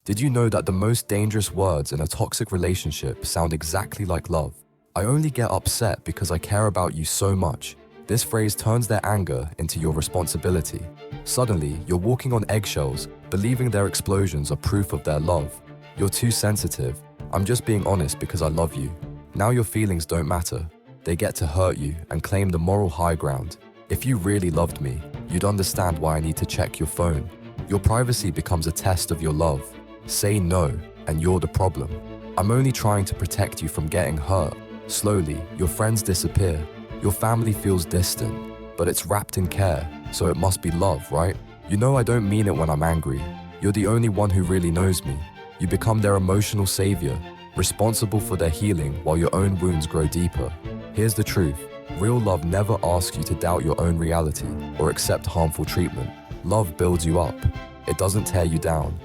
Did you know that the most dangerous words in a toxic relationship sound exactly like love? I only get upset because I care about you so much. This phrase turns their anger into your responsibility. Suddenly, you're walking on eggshells, believing their explosions are proof of their love. You're too sensitive. I'm just being honest because I love you. Now your feelings don't matter. They get to hurt you and claim the moral high ground. If you really loved me, you'd understand why I need to check your phone. Your privacy becomes a test of your love. Say no, and you're the problem. I'm only trying to protect you from getting hurt. Slowly, your friends disappear. Your family feels distant, but it's wrapped in care, so it must be love, right? You know I don't mean it when I'm angry. You're the only one who really knows me. You become their emotional savior, responsible for their healing while your own wounds grow deeper. Here's the truth. Real love never asks you to doubt your own reality or accept harmful treatment. Love builds you up. It doesn't tear you down.